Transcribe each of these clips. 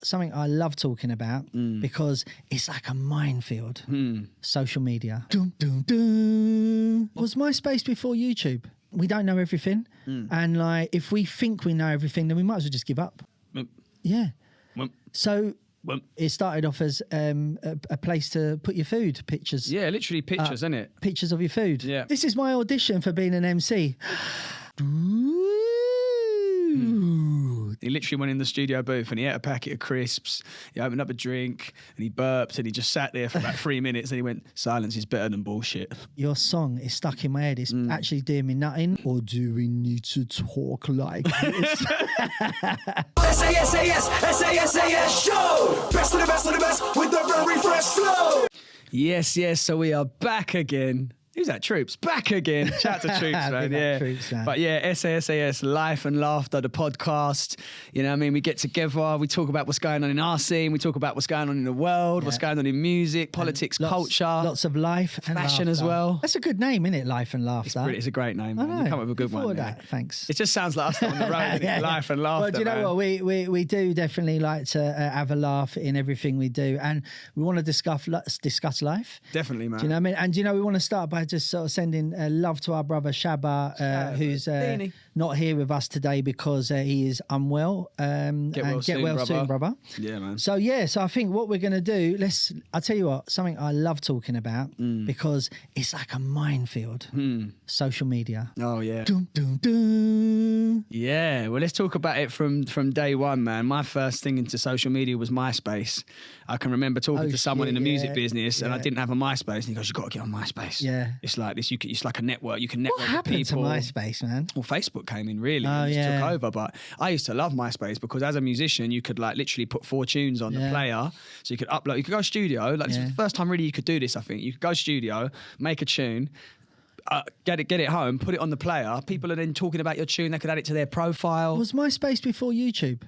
something I love talking about because it's like a minefield. Social media. Dum, dum, dum. Was MySpace before YouTube? We don't know everything. And like, if we think we know everything, then we might as well just give up. Yeah. So it started off as a place to put your food, pictures. Yeah, literally pictures, isn't it? Pictures of your food. Yeah. This is my audition for being an MC. He literally went in the studio booth and he ate a packet of crisps, he opened up a drink and he burped and he just sat there for about 3 minutes and he went, silence is better than bullshit. Your song is stuck in my head. It's actually doing me nothing. Or do we need to talk like this? SaSaSaS show! Best of the best of the best with the very fresh flow! Yes, so we are back again. Who's that? Troops. Back again. Shout out to Troops, man. Yeah. Troops, man. But yeah, SaSaS, Life and Laughter, the podcast. You know what I mean? We get together, we talk about what's going on in our scene, we talk about what's going on in the world, what's going on in music, politics, culture. Lots of life and fashion laughter as well. That's a good name, isn't it? Life and Laughter. It's a great name, man. You come up with a good one. That. Thanks. It just sounds like us on the road, isn't it? Life and Laughter. Well, do you know what? We do definitely like to have a laugh in everything we do. And we want to discuss life. Definitely, man. Do you know what I mean? And you know, we want to start by just sort of sending love to our brother Shabba, who's not here with us today because he is unwell. Get well soon, brother. Yeah, man. So I think what we're going to do, I'll tell you what, something I love talking about because it's like a minefield. Social media. Oh, yeah. Dum, dum, dum. Yeah, well, let's talk about it from day one, man. My first thing into social media was MySpace. I can remember talking to someone in the music business and I didn't have a MySpace. And he goes, you got to get on MySpace. Yeah. It's like this. It's like a network. You can network What happened with people. to MySpace, man? Well, Facebook came in really and just took over. But I used to love MySpace because as a musician, you could like literally put 4 tunes on the player. So you could upload, you could go studio. Like this was the first time really you could do this, I think. You could go studio, make a tune, get it home, put it on the player. People are then talking about your tune. They could add it to their profile. Was MySpace before YouTube?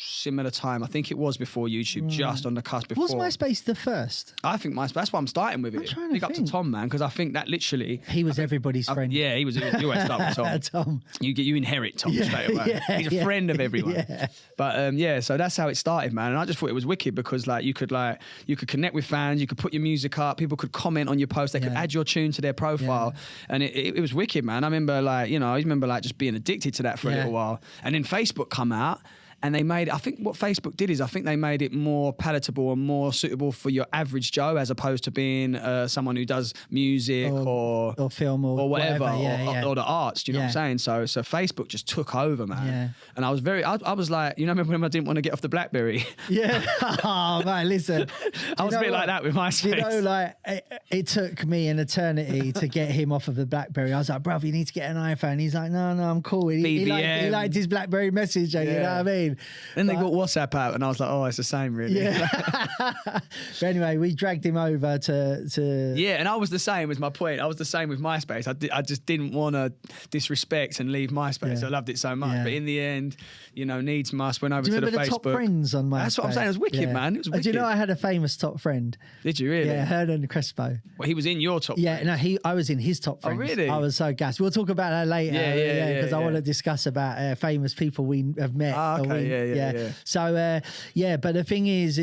Similar time. I think it was before YouTube, just on the cusp before. Was MySpace the first? I think MySpace, that's why I'm starting with it. Big up to Tom, man, because I think that literally... He was everybody's friend. Yeah, he was. You always start with Tom. Tom. You inherit Tom straight away. He's a friend of everyone. But so that's how it started, man. And I just thought it was wicked because like you could connect with fans, you could put your music up, people could comment on your post, they could add your tune to their profile. And it was wicked, man. I remember just being addicted to that for a little while. And then Facebook come out. And they made, I think what Facebook did is I think they made it more palatable and more suitable for your average Joe as opposed to being someone who does music or film or whatever, whatever. Or the arts. Do you know what I'm saying? So Facebook just took over, man. Yeah. And I was I was like, remember when I didn't want to get off the BlackBerry? Yeah. Oh, man, listen. I was a bit like that with MySpace. Like it took me an eternity to get him off of the BlackBerry. I was like, bruv, you need to get an iPhone. He's like, no, I'm cool. He liked his BlackBerry Messenger, you know what I mean? Then they got WhatsApp out and I was like, oh, it's the same really. Yeah. But anyway, we dragged him over to... Yeah, and I was the same, was my point. I was the same with MySpace. I just didn't want to disrespect and leave MySpace. I loved it so much. But in the end, needs must, went over to the Facebook. Do you remember the top friends on MySpace? That's what I'm saying. It was wicked, man. It was wicked. Do you know I had a famous top friend? Did you really? Yeah, Hernan Crespo. Well, he was in your top friends. No, I was in his top friends. Oh, really? I was so gassed. We'll talk about that later. Yeah, because I want to discuss about famous people we have met. Oh, okay, yeah. So, but the thing is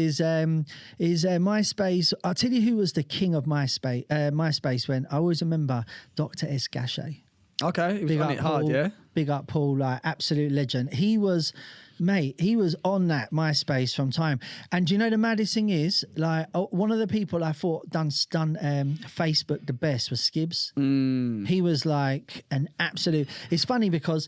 MySpace, I'll tell you who was the king of MySpace when I always remember Dr. S. Gachet. Okay, he was on it hard, yeah? Big up Paul, like absolute legend. He was on that MySpace from time. And do you know the maddest thing is, like, one of the people I thought done Facebook the best was Skibbs. He was like an absolute... It's funny because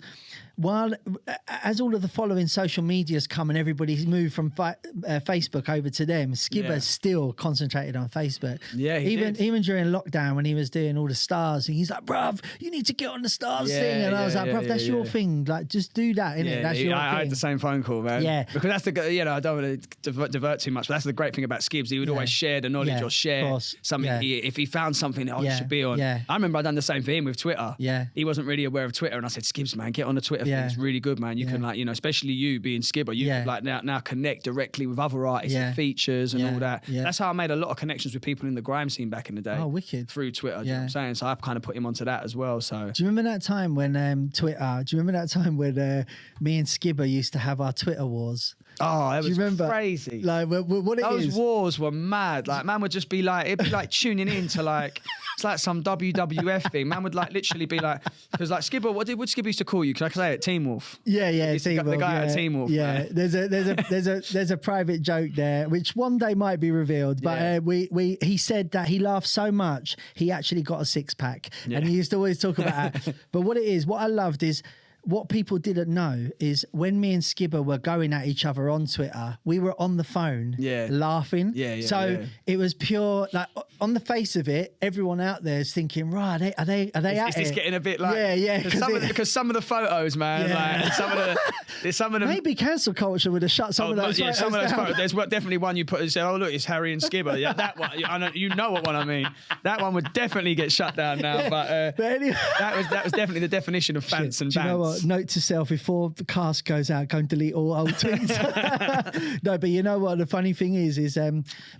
as all of the following social medias come and everybody's moved from Facebook over to them, Skibber still concentrated on Facebook. Yeah, even during lockdown when he was doing all the stars, and he's like, bruv, you need to get on the stars thing. And I was like, bruv, that's your thing. Like, just do that, innit? That's your thing. I had the same phone call, man. Yeah. Because that's I don't want to divert too much, but that's the great thing about Skibbs. He would always share the knowledge or share something. If he found something, you should be on. Yeah. I remember I done the same thing with Twitter. Yeah. He wasn't really aware of Twitter, and I said, Skibbs, man, get on the Twitter thing. It's really good, man. You can especially you being Skibber, you can like now connect directly with other artists and features and all that. Yeah. That's how I made a lot of connections with people in the grime scene back in the day. Oh, wicked. Through Twitter, you know what I'm saying? So I've kind of put him onto that as well. So do you remember that time when me and Skibber used to have our Twitter wars? Oh, it Do you was remember? crazy. Like what it Those is. wars were mad. Like, man would just be like, it'd be like tuning in to like, it's like some WWF thing. Man would like literally be like, because like Skibber, what Skibber used to call you? Can I say it? Team Wolf. Yeah, The guy at Team Wolf. Yeah, Man. there's a private joke there, which one day might be revealed. But he said that he laughed so much he actually got a 6-pack, and he used to always talk about that. But what it is, what I loved is, what people didn't know is when me and Skibber were going at each other on Twitter, we were on the phone laughing. So it was pure, like, on the face of it, everyone out there is thinking, right, are they at Is this it? getting a bit like... Yeah. Because some of the photos, man, like some of them... Maybe cancel culture would have shut some of those photos some of those down. photos. There's definitely one you put and say, oh, look, it's Harry and Skibber. Yeah, that one. You know what one I mean. That one would definitely get shut down now. But anyway. that was definitely the definition of fans and Do you know bants. what? Note to self, before the cast goes out, go and delete all old tweets. No, but you know what? The funny thing is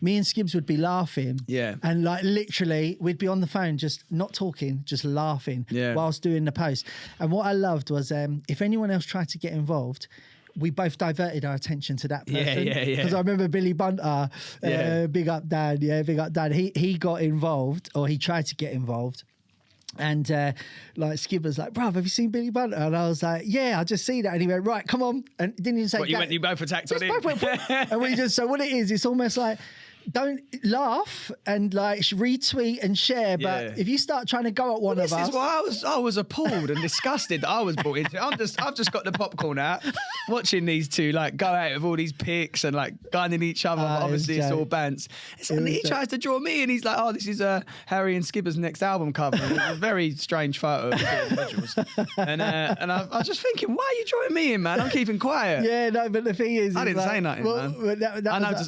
me and Skibbs would be laughing. Yeah. And like literally, we'd be on the phone, just not talking, just laughing whilst doing the post. And what I loved was if anyone else tried to get involved, we both diverted our attention to that person. Yeah. Because I remember Billy Bunter, big up Dad, big up Dad. He got involved, or he tried to get involved. And like Skibber's like, bruv, have you seen Billy Bunter? And I was like, yeah, I just see that. And he went, right, come on. And didn't even say that. You both attacked on Just both it. went, and we just, so what it is, it's almost like, don't laugh and like retweet and share, but if you start trying to go at one of us, this is why I was appalled and disgusted that I was brought into it. I've just got the popcorn out, watching these two like go out with all these pics and like gunning each other. Obviously, it's all bants. And he tries to draw me, and he's like, "Oh, this is Harry and Skibber's next album cover." A very strange photo of the individuals. And I was just thinking, why are you drawing me in, man? I'm keeping quiet. Yeah, no, but the thing is, I didn't say nothing, man.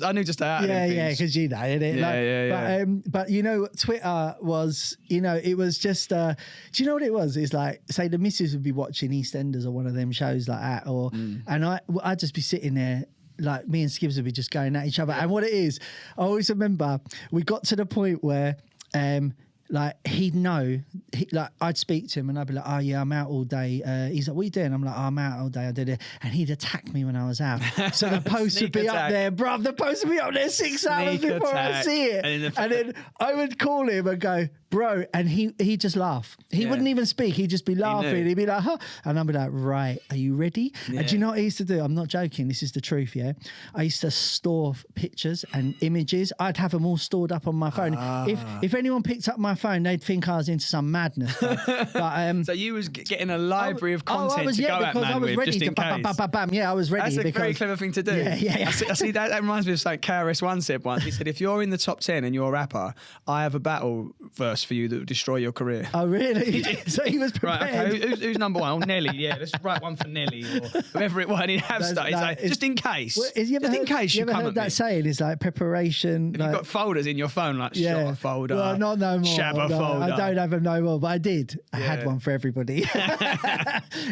I knew just out. Yeah, because you know, innit? But you know, Twitter was, you know, it was just. Do you know what it was? It's like, say the missus would be watching EastEnders or one of them shows like that, or and I'd just be sitting there. Like me and Skibbs would be just going at each other. And what it is, I always remember we got to the point where like he'd know, like I'd speak to him and I'd be like, oh yeah, I'm out all day. He's like, what are you doing? I'm like, oh, I'm out all day. I did it. And he'd attack me when I was out. So the post would be up there, bruv. The post would be up there 6 hours before I see it. And then I would call him and go, bro, and he'd just laugh. He wouldn't even speak. He'd just be laughing. He'd be like, huh? And I'd be like, right, are you ready? And do you know what I used to do? I'm not joking. This is the truth, yeah? I used to store pictures and images. I'd have them all stored up on my phone. If anyone picked up my phone, they'd think I was into some madness. But so you was getting a library of content to go at, man, I was ready just to in case. bam. Yeah, I was ready. That's a very clever thing to do. Yeah. I see that reminds me of something KRS-One said once. He said, if you're in the top 10 and you're a rapper, I have a battle verse for you that will destroy your career. Oh, really? So he was prepared. Right, okay. Who's number one? Oh, Nelly, yeah. Let's write one for Nelly or whoever it was. And he'd have stuff. He's like, just in case. Well, just in case you ever come heard at that me. saying? It's like preparation. Have you got folders in your phone, like shot folder, well, not no more. Shabba folder? I don't have them no more, but I did. I had one for everybody.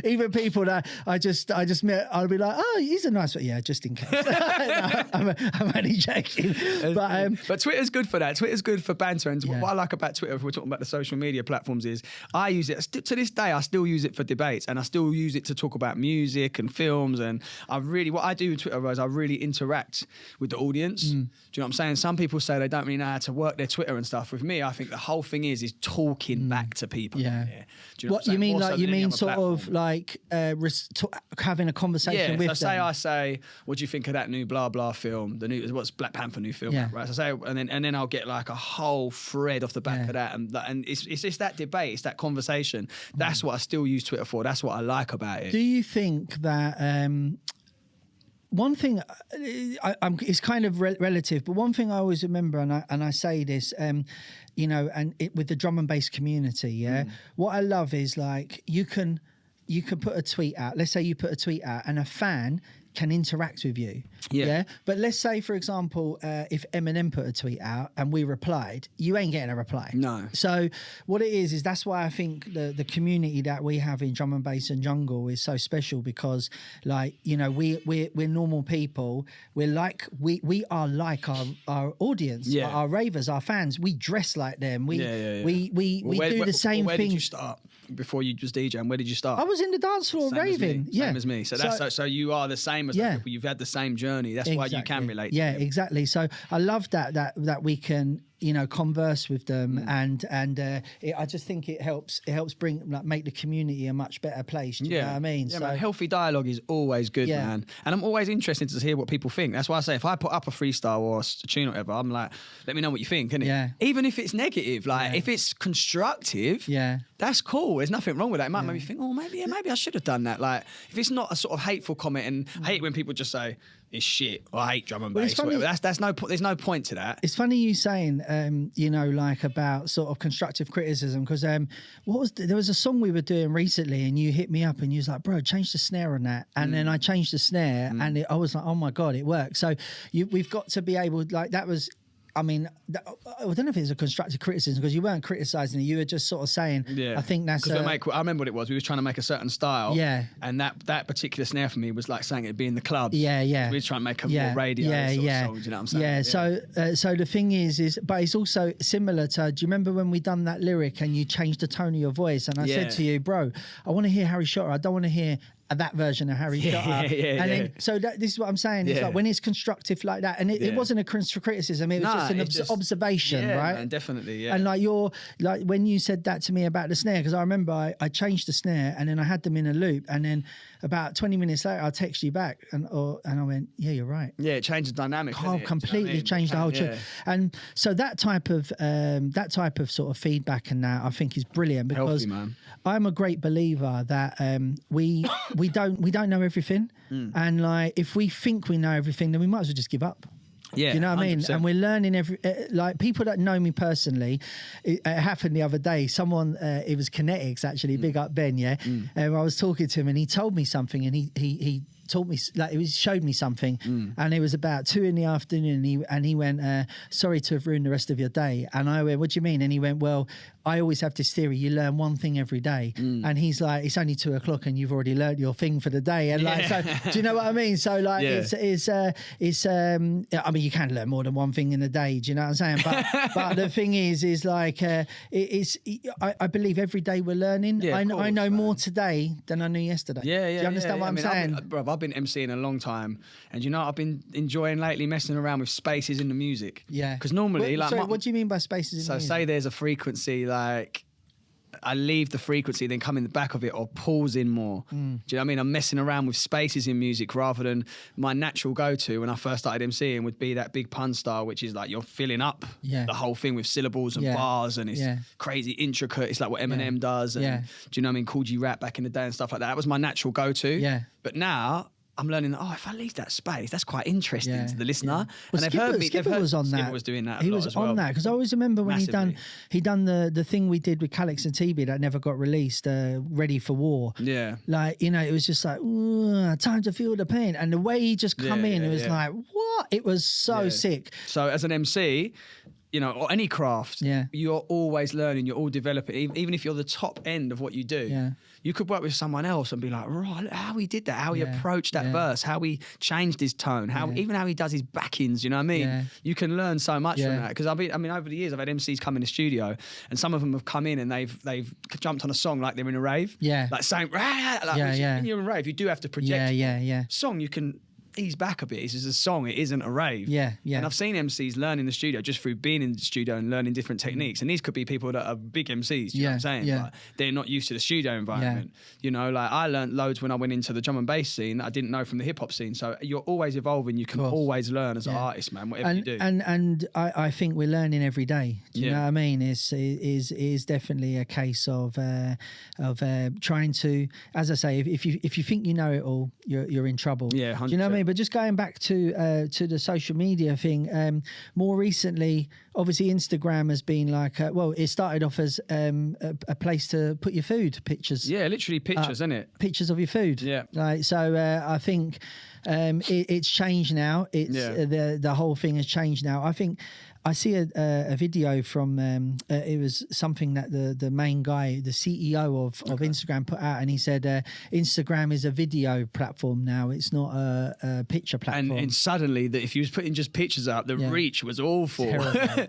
Even people that I just met, I'll be like, oh, he's a nice one. Yeah, just in case. No, I'm only joking. But Twitter's good for that. Twitter's good for banter. And what I like about Twitter, if we're talking about the social media platforms, is I use it to this day. I still use it for debates, and I still use it to talk about music and films. And what I do with Twitter is I really interact with the audience. Do you know what I'm saying? Some people say they don't really know how to work their Twitter and stuff. With me, I think the whole thing is talking back to people. Yeah. Do you know what you mean? More Like so you than any mean other sort platform. of like having a conversation with them. I say, what do you think of that new blah blah film? The new what's Black Panther new film? Yeah. Right. So I say, and then I'll get like a whole thread off the back of that, and it's just that debate, it's that conversation. That's what I still use Twitter for. That's what I like about it. Do you think that one thing it's kind of relative, but one thing I always remember, and I say this, you know, and with the drum and bass community, what I love is like you can put a tweet out. Let's say you put a tweet out, and a fan can interact with you. Yeah. But let's say, for example, if Eminem put a tweet out and we replied, you ain't getting a reply. No. So what it is that's why I think the community that we have in drum and bass and jungle is so special, because like, you know, we're normal people. We are like our audience, our ravers, our fans. We dress like them. We do the same thing. Where did you start before you just DJ? And where did you start? I was in the dance floor same raving. Same as me. So that's so you are the same same as those people. You've had the same journey. That's why you can relate to them. Exactly. So I love that we can, you know, converse with them, and I just think it helps bring, like, make the community a much better place. Do you know what I mean? Yeah, man, healthy dialogue is always good, Yeah. man. And I'm always interested to hear what people think. That's why I say, if I put up a freestyle or a tune or whatever, I'm like, let me know what you think, innit? Yeah. Even if it's negative, like if it's constructive, that's cool. There's nothing wrong with that. It might make me think, oh, maybe I should have done that. Like, if it's not a sort of hateful comment, and I hate when people just say it's shit, or I hate drum and bass. Well, there's no point to that. It's funny you saying, you know, like about sort of constructive criticism, because there was a song we were doing recently, and you hit me up and you was like, bro, change the snare on that, and then I changed the snare, and I was like, oh my god, it worked. So we've got to be able, like, that was. I mean, I don't know if it's a constructive criticism, because you weren't criticising it. You were just sort of saying, I think that's... I remember what it was. We was trying to make a certain style. Yeah. And that particular snare for me was like saying it'd be in the clubs. Yeah. We were trying to make a more radio sort of song, do you know what I'm saying? Yeah, so the thing is, but it's also similar to, do you remember when we done that lyric and you changed the tone of your voice? And I said to you, bro, I want to hear Harry Shotter. I don't want to hear that version of Harry Shotter. Then, so this is what I'm saying. It's like when it's constructive like that, and it wasn't a criticism, it was just an observation, right? Man, definitely, And like when you said that to me about the snare, because I remember I changed the snare and then I had them in a loop, and then about 20 minutes later I text you back and I went, yeah, you're right. Yeah, it changed the dynamic. Completely changed the whole tune. And so that type of sort of feedback and that, I think, is brilliant, because healthy, man. I'm a great believer that we don't know everything, and like if we think we know everything, then we might as well just give up. Yeah, do you know what 100%. I mean? And we're learning like people that know me personally. It happened the other day. Someone, it was Kinetics actually. Big up Ben, yeah. I was talking to him and he told me something, and he taught me, like, it showed me something, and it was about 2 PM, and he went, sorry to have ruined the rest of your day. And I went, what do you mean? And he went, well, I always have this theory, you learn one thing every day. And he's like, it's only 2 o'clock and you've already learned your thing for the day. And like, so do you know what I mean? So like, I mean, you can learn more than one thing in a day, do you know what I'm saying? But the thing is like, I believe every day we're learning. I know more today than I knew yesterday. Do you understand what I'm saying? I've been MCing a long time, and you know, I've been enjoying lately messing around with spaces in the music. Yeah. Because normally, what do you mean by spaces in the music? So say there's a frequency, like I leave the frequency, then come in the back of it, or pause in more. Do you know what I mean? I'm messing around with spaces in music rather than my natural go-to when I first started MCing would be that big pun style, which is like you're filling up the whole thing with syllables and bars, and it's crazy intricate. It's like what Eminem does. And, do you know what I mean? Cool G Rap back in the day and stuff like that. That was my natural go-to. Yeah. But now I'm learning that, if I leave that space, that's quite interesting to the listener. Well, and Skipper was on that. Skipper was doing that. He was on that, because I always remember when he done the thing we did with Calix and TB that never got released, Ready for War. Yeah, like, you know, it was just like, time to feel the pain, and the way he just come in, it was like, what? It was so sick. So as an MC, you know, or any craft, you're always learning, you're all developing. Even if you're the top end of what you do, you could work with someone else and be like, right, look how he did that, how he approached that verse, how he changed his tone, even how he does his backings, you know what I mean? You can learn so much from that. Because I mean, over the years, I've had MCs come in the studio, and some of them have come in and they've jumped on a song like they're in a rave. Yeah. Like saying, when you're in a rave, you do have to project. Song, you can ease back a bit. It's just a song, it isn't a rave. And I've seen MCs learn in the studio just through being in the studio and learning different techniques, and these could be people that are big MCs, you know what I'm saying? But they're not used to the studio environment. You know, like I learned loads when I went into the drum and bass scene that I didn't know from the hip hop scene. So you're always evolving, you can always learn as an artist, man, whatever you do. And I think we're learning every day. Do you know what I mean? Is definitely a case of trying to, as I say, if you think you know it all, you're in trouble. Yeah, 100%. Do you know what I mean? But just going back to the social media thing, more recently, obviously Instagram has been like, it started off as a place to put your food pictures. Yeah, literally pictures, isn't it? Pictures of your food. Yeah. Like, so I think it's changed now. It's the whole thing has changed now. I think I see a video from it was something that the main guy, the CEO of Instagram, put out, and he said Instagram is a video platform now. It's not a picture platform. And suddenly, if you was putting just pictures up, the reach was awful,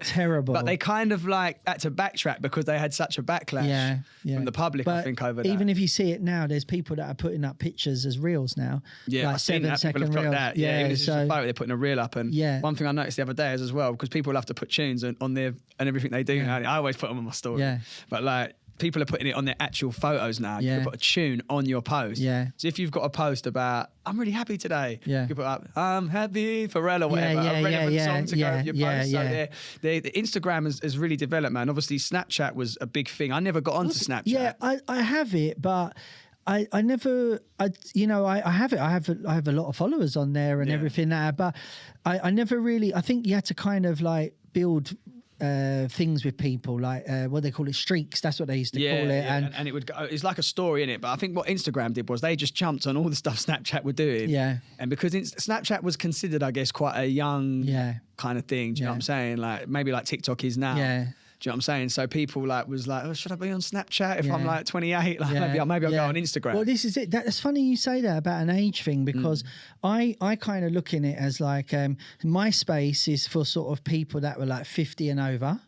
terrible. But they kind of like had to backtrack because they had such a backlash from the public. But I think over that. Even if you see it now, there's people that are putting up pictures as reels now. Yeah, like I've seen that. 7 People have second got reels. that. Yeah, even if it's just a photo, they're putting a reel up. And one thing I noticed the other day is as well, because people have to put tunes on their and everything they do. I always put them on my story. Yeah. But like, people are putting it on their actual photos now. You can put a tune on your post. Yeah. So if you've got a post about, I'm really happy today, you can put up, I'm happy, Pharrell or whatever, a relevant song to go with your post. So the Instagram has really developed, man. Obviously, Snapchat was a big thing. I never got onto Snapchat. Yeah, I have it, but I never, you know, I have it. I have a lot of followers on there and everything now, but I never really, I think you had to kind of like build things with people, like what they call it, streaks. That's what they used to call it. And it would go, it's like a story in it. But I think what Instagram did was they just jumped on all the stuff Snapchat were doing. Yeah. And because Snapchat was considered, I guess, quite a young kind of thing. Do you know what I'm saying? Like maybe like TikTok is now. Yeah. Do you know what I'm saying? So people was like, oh, should I be on Snapchat if I'm like 28? Like maybe I'll go on Instagram. Well, this is it. That's funny you say that about an age thing, because I kind of look in it as like MySpace is for sort of people that were like 50 and over.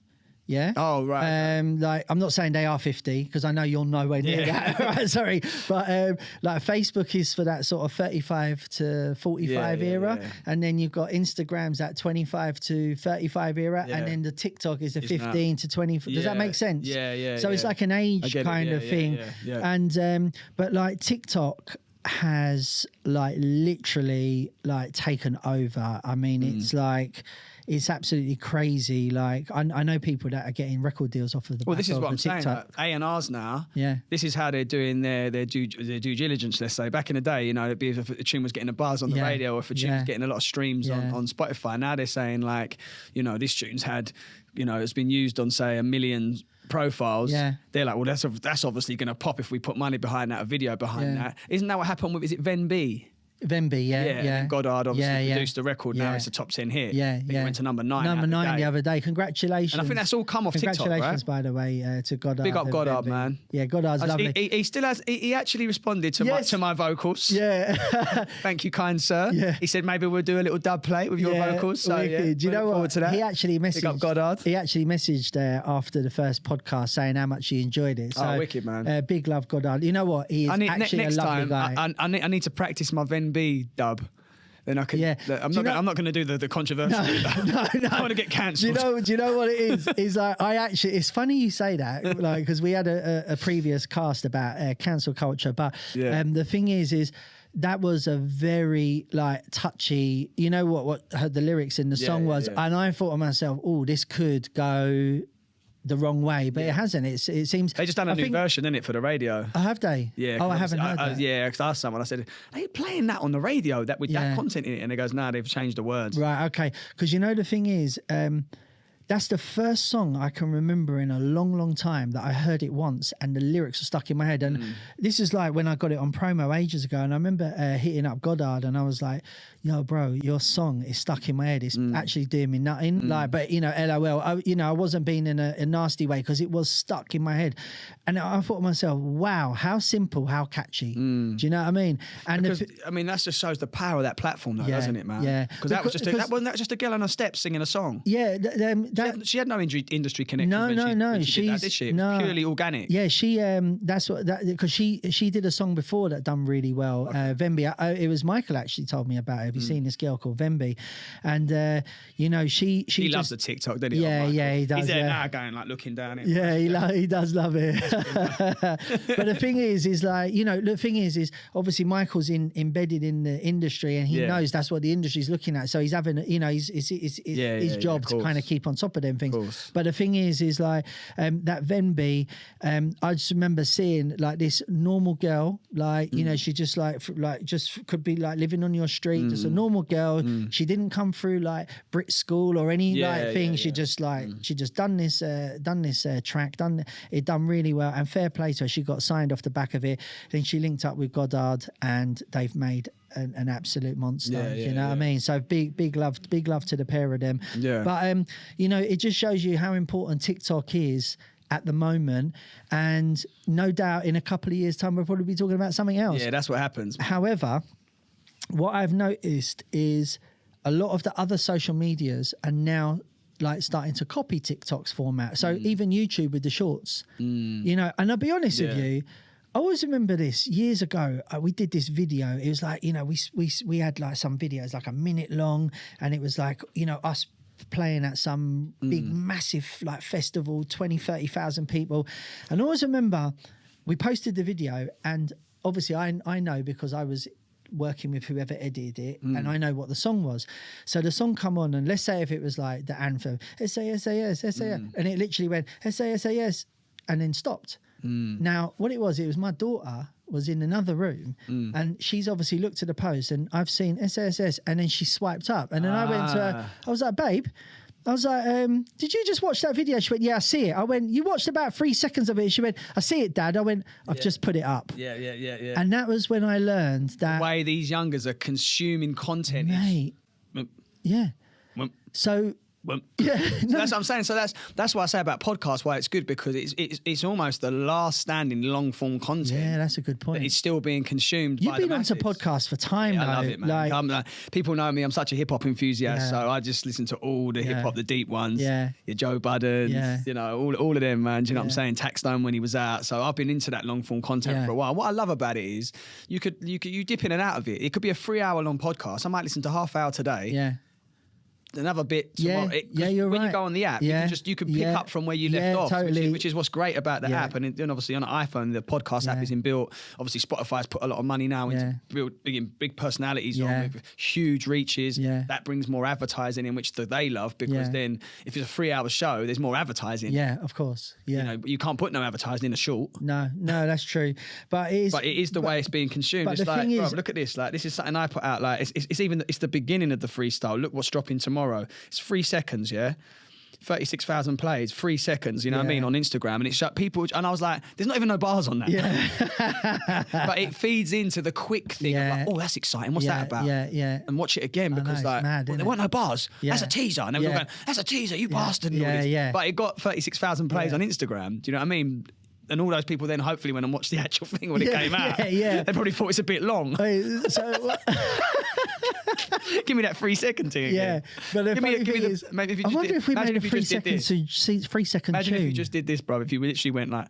Yeah. Oh, right. Like, I'm not saying they are 50 because I know you're nowhere near that. Right, sorry. But like Facebook is for that sort of 35 to 45 era. Yeah. And then you've got Instagram's that 25 to 35 era. Yeah. And then the TikTok is the 15 to 20. Does that make sense? Yeah. So it's like an age kind of thing. Yeah. And, but like TikTok has like literally like taken over. I mean, it's like, it's absolutely crazy. Like I know people that are getting record deals off of the. Well, this is what I'm TikTok. saying. Like A&Rs now. Yeah. This is how they're doing their due diligence. Let's say back in the day, you know, it'd be if a tune was getting a buzz on the radio, or if a tune was getting a lot of streams on Spotify. Now they're saying like, you know, this tune's had, you know, it's been used on say 1 million profiles. Yeah. They're like, well, that's obviously going to pop if we put money behind that, a video behind that. Isn't that what happened with? Is it Ven B? Venby, yeah. And Goddard obviously produced the record. Now it's a top 10 hit. Yeah, It went to number 9. Number 9 the other day. Congratulations. And I think that's all come off TikTok, right? Congratulations, by the way, to Goddard. Big up Goddard, man. Yeah, Goddard's lovely. He still has. He actually responded to my vocals. Yeah. Thank you, kind sir. Yeah. He said maybe we'll do a little dub plate with your vocals. So do you know what? To that. He actually messaged. Big up Goddard. He actually messaged after the first podcast saying how much he enjoyed it. So, wicked, man. Big love, Goddard. You know what? He is actually a lovely guy. I need to practice my Ven B dub. Then I can. Yeah. I'm not going to do the controversial. No. I want to get cancelled. Do you know what it is? Is like it's funny you say that, like, because we had a previous cast about cancel culture, but the thing is that was a very like touchy. You know what the lyrics in the song was, and I thought to myself, oh, this could go the wrong way, but it hasn't. It seems they just done a new version, innit, for the radio. Oh, have they? Yeah. Oh, I haven't heard that. Yeah, because I asked someone, I said, are you playing that on the radio that with that content in it? And he goes, no, they've changed the words. Right, okay. Because you know the thing is, that's the first song I can remember in a long, long time that I heard it once and the lyrics are stuck in my head. And this is like when I got it on promo ages ago, and I remember hitting up Goddard and I was like, yo, bro, your song is stuck in my head. It's actually doing me nothing. Like, but you know, LOL, I wasn't being in a nasty way because it was stuck in my head. And I thought to myself, wow, how simple, how catchy. Do you know what I mean? And because, I mean, that just shows the power of that platform though, doesn't it, man? Yeah. Because wasn't that just a girl on her steps singing a song? Yeah. She had no industry connection. No. She did that, did she? It was purely organic. Yeah, she. Because she did a song before that done really well. Okay. Venby. It was Michael actually told me about it. Have you seen this girl called Venby? And you know, she loves the TikTok, doesn't he? Yeah, he does. He's there now going like looking down it. Yeah, he does love it. But the thing is like, you know, the thing is obviously Michael's embedded in the industry and he knows that's what the industry's looking at. So he's having, you know, his job to kind of keep on top of them things. But the thing is like that Venby, I just remember seeing like this normal girl, like, you know, she just just could be like living on your street, just a normal girl. She didn't come through like Brit school or any thing. She just she just done this track, done really well, and fair play to her. She got signed off the back of it. Then she linked up with Goddard and they've made an absolute monster. Yeah, you know what I mean? So big love to the pair of them. Yeah. But you know, it just shows you how important TikTok is at the moment, and no doubt in a couple of years' time we'll probably be talking about something else. Yeah, that's what happens. However, what I've noticed is a lot of the other social medias are now like starting to copy TikTok's format. So even YouTube with the shorts, you know, and I'll be honest with you, I always remember this years ago. We did this video. It was like, you know, we had like some videos like a minute long, and it was like, you know, us playing at some big massive like festival, 20,000-30,000 people. And I always remember we posted the video, and obviously I know because I was working with whoever edited it, and I know what the song was. So the song come on, and let's say if it was like the anthem, SaSaSaS, and it literally went SaSaSaS and then stopped. Now what it was my daughter was in another room, and she's obviously looked at the post, and I've seen SaSaS, and then she swiped up, and then I went to her, I was like, babe, I was like, did you just watch that video? She went, yeah, I see it. I went, you watched about 3 seconds of it. She went, I see it, Dad. I went, I've just put it up. Yeah. And that was when I learned that The way these youngers are consuming content. mate, yeah. So yeah, So that's what I'm saying. So that's what I say about podcasts. Why it's good, because it's almost the last standing long form content. Yeah, that's a good point. That it's still being consumed. You've by been the onto masses. podcasts for time, Yeah, though. I love it, man. Like, People know me. I'm such a hip hop enthusiast, Yeah. so I just listen to all the hip hop, the deep ones. Yeah. Your Joe Buddens, Yeah. you know, all of them, man. Do you know what I'm saying? Taxstone when he was out. So I've been into that long form content Yeah. for a while. What I love about it is you dip in and out of it. It could be a 3-hour long podcast. I might listen to half hour today. yeah. Another bit Yeah, tomorrow. you're when right. you go on the app, Yeah, you can pick up from where you left off, totally. which is what's great about the Yeah. app. And then obviously on an iPhone, the podcast app is inbuilt. Obviously, Spotify's put a lot of money now into building big personalities on with huge reaches. Yeah. That brings more advertising in, which they love, because then if it's a 3-hour show, there's more advertising. Yeah, of course. Yeah. You know, you can't put no advertising in a short. No, that's true. But it is the way it's being consumed. but It's the like, thing bro, is- look at this. Like, this is something I put out. Like, it's the beginning of the freestyle. Look what's dropping tomorrow. It's 3 seconds, yeah. 36,000 plays, 3 seconds. You know what I mean, on Instagram, and it shut people. And I was like, there's not even no bars on that. Yeah. But it feeds into the quick thing. Of like, oh, that's exciting. What's that about? Yeah. And watch it again, because it's like, mad, well, isn't there it? weren't no bars. Yeah. That's a teaser. And they were Yeah. going, that's a teaser, you bastard. and all Yeah, this. yeah. But it got 36,000 plays on Instagram. Do you know what I mean? And all those people then hopefully went and watched the actual thing when it came out. Yeah. They probably thought it's a bit long. Wait, so Give me that 3 second thing yeah, again. but the Give me funny thing is, maybe if you I just wonder did- if we imagine made a if you just did 3 second Imagine tune. if you just did this, bro. If you literally went like,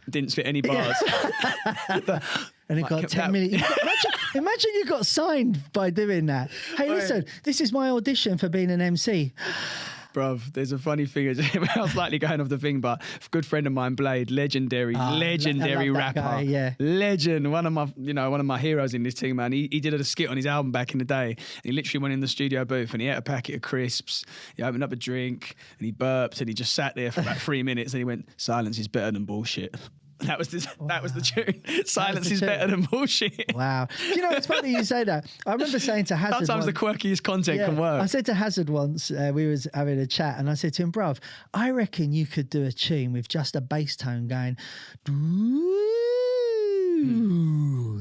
didn't spit any bars. And it got 10 million. Imagine you got signed by doing that. Hey, listen, this is my audition for being an MC. Bruv, there's a funny thing. I was slightly going off the thing, but a good friend of mine, Blade, legendary I love that rapper, guy, yeah. legend, one of my heroes in this team, man. He did a skit on his album back in the day. And he literally went in the studio booth and he ate a packet of crisps. He opened up a drink and he burped and he just sat there for about 3 minutes and he went, "Silence is better than bullshit." That was the tune. Silence is better than bullshit. Wow. You know, it's funny you say that. I remember saying to Hazard Sometimes the once, quirkiest content can work. I said to Hazard once, we was having a chat, and I said to him, bruv, I reckon you could do a tune with just a bass tone going,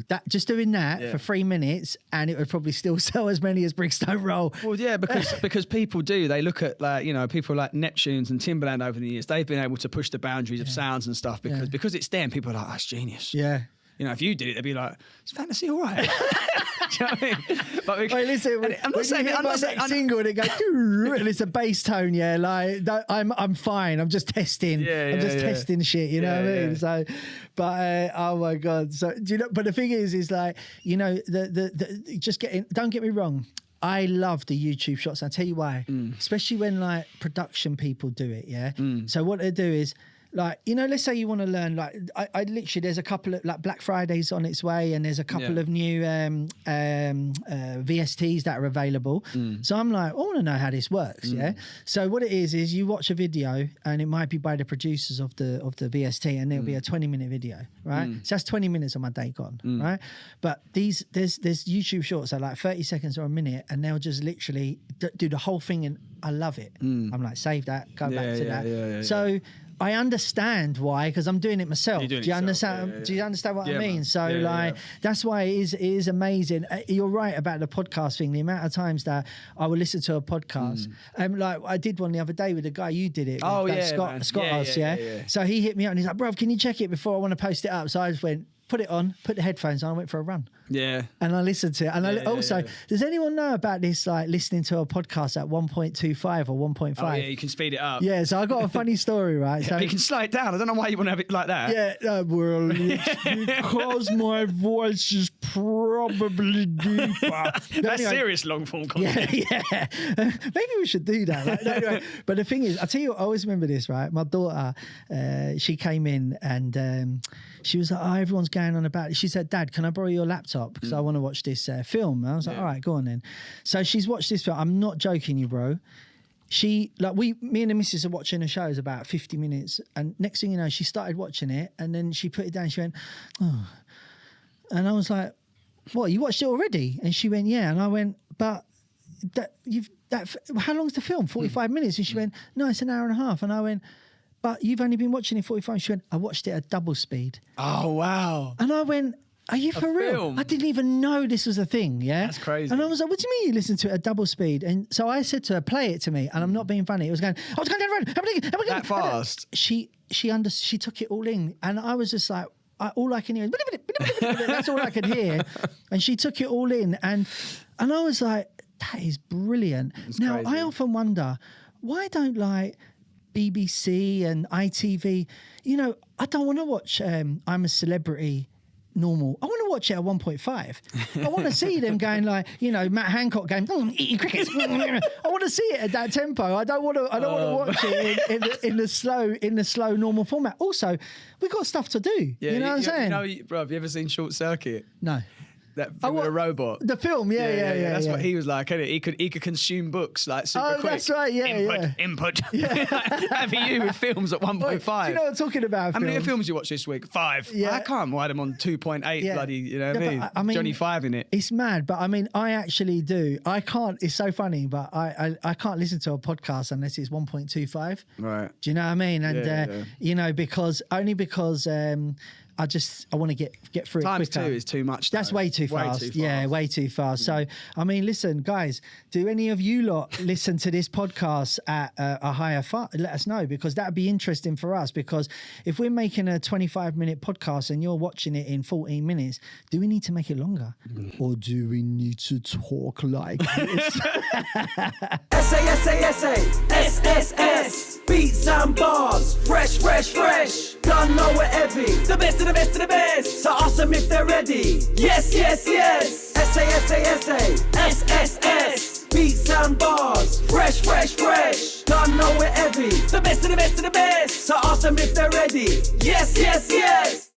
that just doing that for 3 minutes, and it would probably still sell as many as Bricks Don't Roll. Well, yeah, because people do. They look at, like, you know, people like Neptunes and Timbaland over the years. They've been able to push the boundaries of sounds and stuff because it's them. People are like, oh, it's genius. Yeah. You know, if you did it, they'd be like, "Is fantasy all right?" Do you know what I mean? But Wait, listen. I'm not saying. I'm not saying. Single and it goes, and it's a bass tone. Yeah, like I'm fine. I'm just testing. I'm just testing shit. You know what I mean? So, but oh my god. So do you know? But the thing is like, you know, the just getting. Don't get me wrong. I love the YouTube shots. I'll tell you why. Especially when like production people do it. Yeah. So what they do is, like, you know, let's say you want to learn, like, I literally, there's a couple of, like, Black Friday's on its way, and there's a couple of new VSTs that are available. So I'm like, I want to know how this works, yeah? So what it is you watch a video, and it might be by the producers of the VST, and there'll be a 20-minute video, right? So that's 20 minutes of my day gone, right? But there's YouTube shorts that are like 30 seconds or a minute, and they'll just literally do the whole thing, and I love it. I'm like, save that, go back to that. So I understand why, because I'm doing it myself. You're doing Do you it yourself. understand? Yeah. Do you understand what I Yeah, mean? man. So Yeah. that's why it is amazing. You're right about the podcast thing. The amount of times that I would listen to a podcast, like I did one the other day with a guy. You did it. Oh, with, yeah, Scott. man. Scott Yeah, House, yeah, yeah. yeah. So he hit me up and he's like, "Bro, can you check it before I want to post it up?" So I just went, put it on, put the headphones on, I went for a run. Yeah. And I listened to it. And I also, does anyone know about this, like listening to a podcast at 1.25 or 1.5? Oh, yeah, you can speed it up. Yeah, so I got a funny story, right? So But you can slow it down. I don't know why you want to have it like that. yeah, well, it's because my voice is probably deeper. That's Anyway, serious long form content. yeah. Maybe we should do that. Like, anyway, but the thing is, I tell you, I always remember this, right? My daughter, she came in and she was like, "Oh, everyone's going on about it." She said, "Dad, can I borrow your laptop? Because I want to watch this film." And I was like, "All right, go on then." So she's watched this film. I'm not joking you, bro. Me and the missus are watching a show. It's about 50 minutes. And next thing you know, she started watching it and then she put it down. She went, "Oh." And I was like, "What, you watched it already?" And she went, "Yeah." And I went, "But how long's the film? 45 minutes?" And she went, "No, it's an hour and a half." And I went, "But you've only been watching it 45." She went, "I watched it at double speed." Oh, wow. And I went, "Are you for real?" film? I didn't even know this was a thing, yeah? That's crazy. And I was like, "What do you mean you listen to it at double speed?" And so I said to her, "Play it to me." And I'm not being funny. It was going, "I was going down the road. That fast? She took it all in. And I was just like, all I can hear is, that's all I could hear. And she took it all in. And I was like, that is brilliant. Now, crazy. I often wonder, why don't like BBC and ITV, I don't want to watch I'm a Celebrity normal. I want to watch it at 1.5. I want to see them going like, Matt Hancock going, eating crickets. I want to see it at that tempo. I don't want to watch it in the slow normal format. Also, we've got stuff to do. Yeah, you know what I'm saying? Bro, have you ever seen Short Circuit? No. That film with a robot. The film, yeah. That's what he was like. Isn't it? He could consume books like super quick. That's right, Input. That'd be you with films at 1.5. Do you know what I'm talking about? How many films you watch this week? 5. Yeah. I can't write them on 2.8 bloody, you know what I mean? Johnny 5 in it. It's mad, but I mean, I actually do. I can't, it's so funny, but I can't listen to a podcast unless it's 1.25. Right. Do you know what I mean? And, because I want to get through Times it quicker. 2 is too much. That's way too fast. Yeah, way too fast. So, I mean, listen, guys, do any of you lot listen to this podcast at a higher let us know, because that would be interesting for us. Because if we're making a 25-minute podcast and you're watching it in 14 minutes, do we need to make it longer? Or do we need to talk like this? SaSaSaS, beats and bars, fresh. Don't know it heavy. The best of the best of the best. So awesome if they're ready. Yes. SaSaS, beats and bars, fresh. Don't know it heavy. The best of the best of the best. So awesome if they're ready.